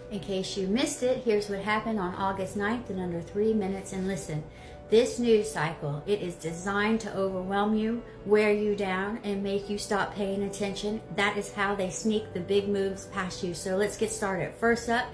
In case you missed it, here's what happened on August 9th in under 3 minutes, and listen. This news cycle, it is designed to overwhelm you, wear you down, and make you stop paying attention. That is how they sneak the big moves past you. So let's get started. First up,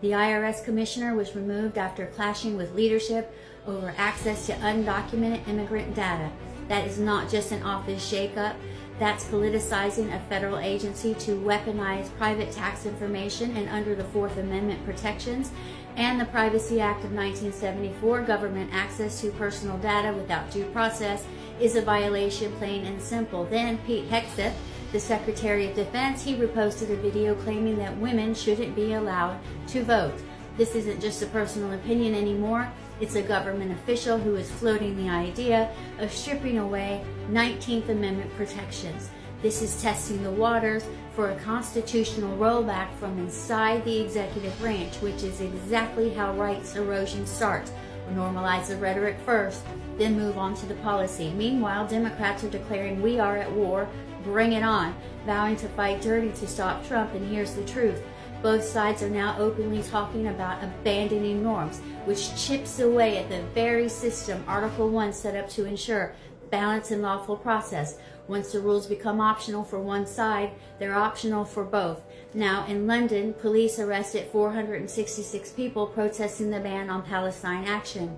the IRS commissioner was removed after clashing with leadership over access to undocumented immigrant data. That is not just an office shakeup. That's politicizing a federal agency to weaponize private tax information and under the Fourth Amendment protections and the Privacy Act of 1974, government access to personal data without due process is a violation, plain and simple. Then Pete Hegseth, the Secretary of Defense, he reposted a video claiming that women shouldn't be allowed to vote. This isn't just a personal opinion anymore. It's a government official who is floating the idea of stripping away 19th Amendment protections. This is testing the waters for a constitutional rollback from inside the executive branch, which is exactly how rights erosion starts. Normalize the rhetoric first, then move on to the policy. Meanwhile, Democrats are declaring we are at war, bring it on, vowing to fight dirty to stop Trump, and here's the truth. Both sides are now openly talking about abandoning norms, which chips away at the very system Article 1 set up to ensure balance and lawful process. Once the rules become optional for one side, they're optional for both. Now, in London, police arrested 466 people protesting the ban on Palestine action.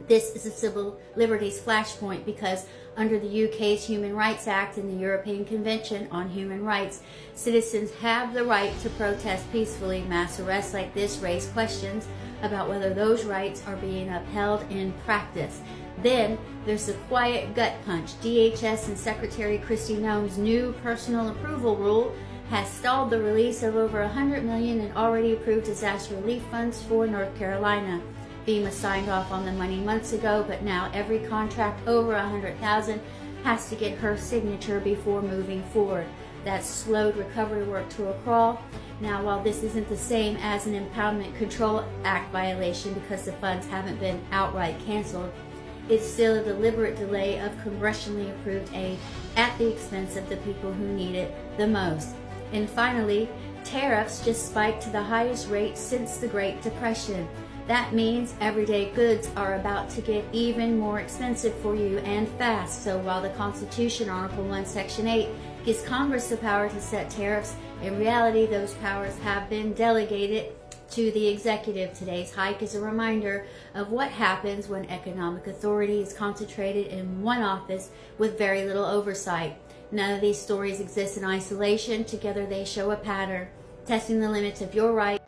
This is a civil liberties flashpoint because under the UK's Human Rights Act and the European Convention on Human Rights, citizens have the right to protest peacefully. Mass arrests like this raise questions about whether those rights are being upheld in practice. Then there's the quiet gut punch. DHS and Secretary Kristi Noem's new personal approval rule has stalled the release of over $100 million in already approved disaster relief funds for North Carolina. FEMA signed off on the money months ago, but now every contract over $100,000 has to get her signature before moving forward. That's slowed recovery work to a crawl. Now, while this isn't the same as an Impoundment Control Act violation because the funds haven't been outright canceled, it's still a deliberate delay of congressionally approved aid at the expense of the people who need it the most. And finally, tariffs just spiked to the highest rate since the Great Depression. That means everyday goods are about to get even more expensive for you and fast. So while the Constitution, Article 1, Section 8, gives Congress the power to set tariffs, in reality those powers have been delegated to the executive. Today's hike is a reminder of what happens when economic authority is concentrated in one office with very little oversight. None of these stories exist in isolation. Together they show a pattern, testing the limits of your rights